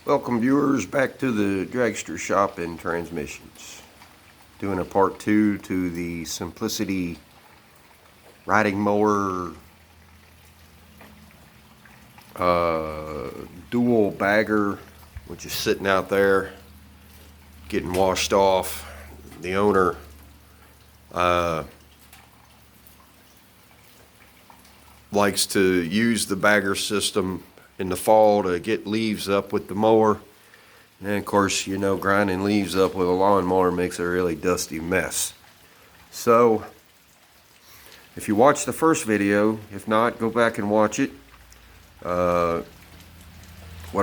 Welcome viewers back to the Dragster Shop in Transmissions. Doing a part 2 to the Simplicity riding mower dual bagger, which is sitting out there getting washed off. The owner likes to use the bagger system in the fall to get leaves up with the mower. And of course, you know, grinding leaves up with a lawnmower makes a really dusty mess. So if you watched the first video, if not, go back and watch it. What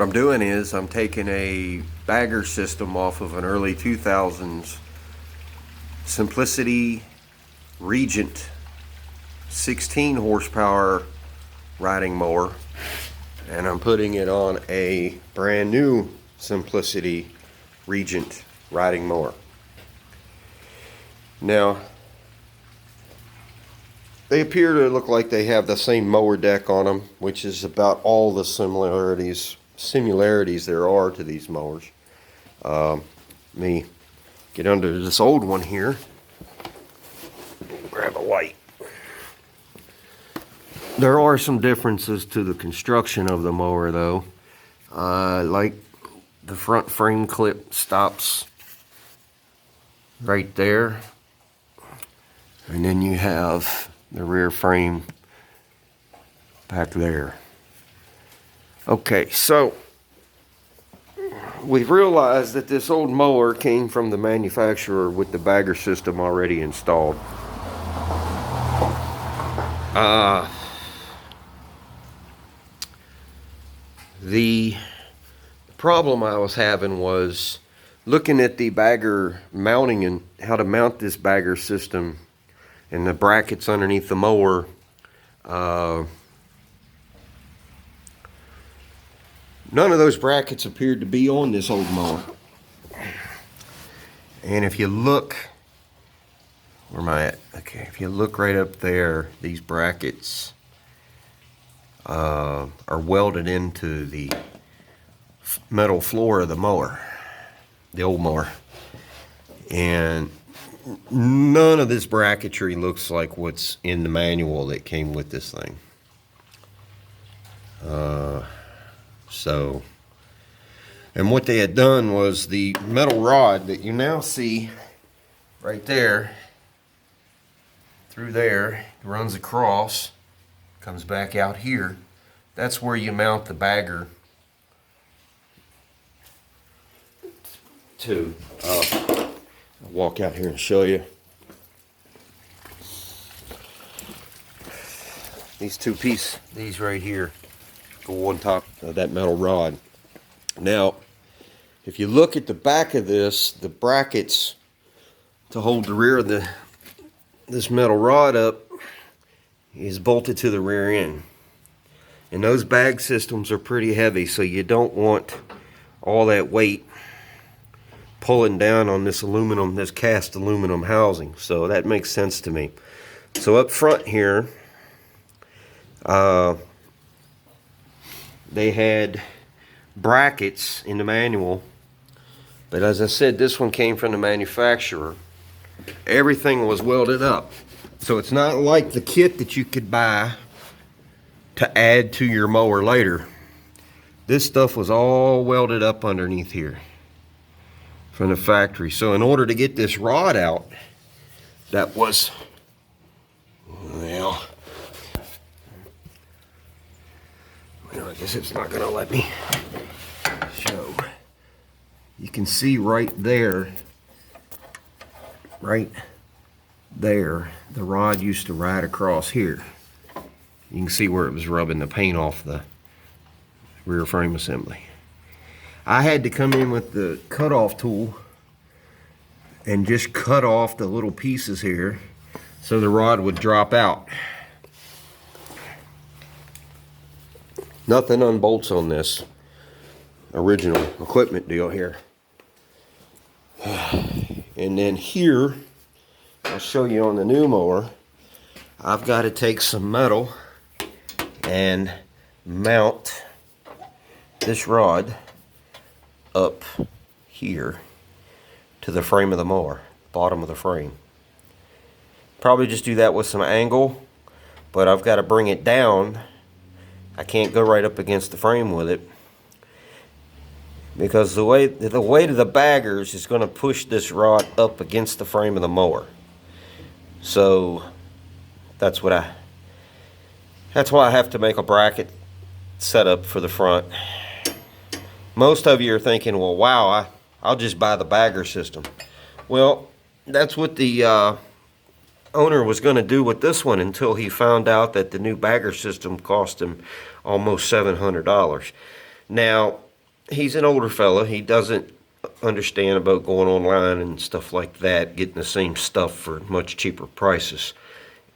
I'm doing is I'm taking a bagger system off of an early 2000s Simplicity Regent 16 horsepower riding mower, and I'm putting it on a brand new Simplicity Regent riding mower. Now, they appear to look like they have the same mower deck on them, which is about all the similarities there are to these mowers. Let me get under this old one here. Grab a light. There are some differences to the construction of the mower, though. Like the front frame clip stops right there, and then you have the rear frame back there. Okay, so we've realized that this old mower came from the manufacturer with the bagger system already installed. The problem I was having was looking at the bagger mounting and how to mount this bagger system and the brackets underneath the mower. None of those brackets appeared to be on this old mower. And if you look, where am I at? Okay, if you look right up there, these brackets are welded into the metal floor of the mower, the old mower. And none of this bracketry looks like what's in the manual that came with this thing. And what they had done was the metal rod that you now see right there, through there, runs across, comes back out here. That's where you mount the bagger to. I'll walk out here and show you. These two pieces, these right here, go on top of that metal rod. Now, if you look at the back of this, the brackets to hold the rear of this metal rod up is bolted to the rear end. And those bag systems are pretty heavy, so you don't want all that weight pulling down on this aluminum, this cast aluminum housing. So that makes sense to me. So up front here, they had brackets in the manual, but as I said, this one came from the manufacturer. Everything was welded up, so it's not like the kit that you could buy to add to your mower later. This stuff was all welded up underneath here from the factory. So in order to get this rod out, that was, well, I guess it's not gonna let me show. You can see right there, the rod used to ride across here. You can see where it was rubbing the paint off the rear frame assembly. I had to come in with the cutoff tool and just cut off the little pieces here so the rod would drop out. Nothing unbolts on this original equipment deal here. And then here, I'll show you on the new mower, I've got to take some metal and mount this rod up here to the frame of the mower, bottom of the frame. Probably just do that with some angle, but I've got to bring it down. I can't go right up against the frame with it, because the weight of the baggers is going to push this rod up against the frame of the mower. So that's why I have to make a bracket setup for the front. Most of you are thinking, well, wow, I'll just buy the bagger system. Well, that's what the owner was going to do with this one until he found out that the new bagger system cost him almost $700. Now, he's an older fella. He doesn't understand about going online and stuff like that, getting the same stuff for much cheaper prices.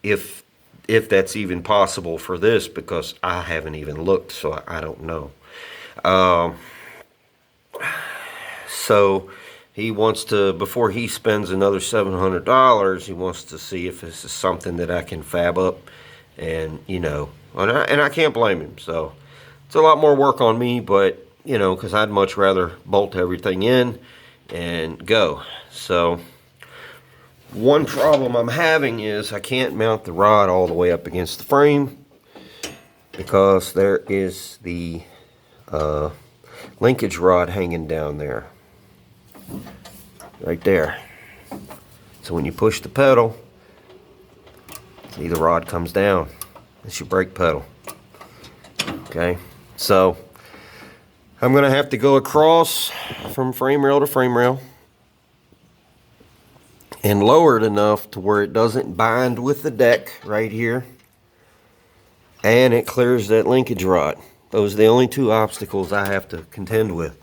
If that's even possible for this, because I haven't even looked, so I don't know. So he wants to, before he spends another $700, he wants to see if this is something that I can fab up, and and I can't blame him. So it's a lot more work on me, but because I'd much rather bolt everything in and go. So one problem I'm having is I can't mount the rod all the way up against the frame, because there is the linkage rod hanging down there, right there. So when you push the pedal, see, the rod comes down. It's your brake pedal. Okay, so I'm gonna have to go across from frame rail to frame rail and lower it enough to where it doesn't bind with the deck right here, and it clears that linkage rod. Those are the only two obstacles I have to contend with.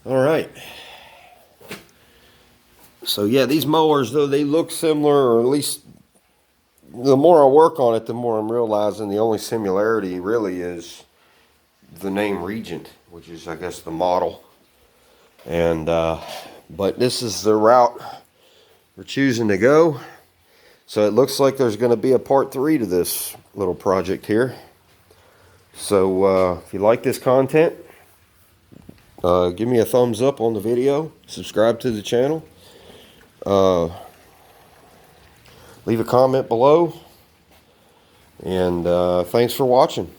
All right. So yeah, these mowers, though they look similar, or at least the more I work on it, the more I'm realizing the only similarity really is the name Regent, which is, I guess, the model. And but this is the route we're choosing to go. So it looks like there's going to be a part 3 to this little project here. So if you like this content, give me a thumbs up on the video, subscribe to the channel, leave a comment below, and thanks for watching.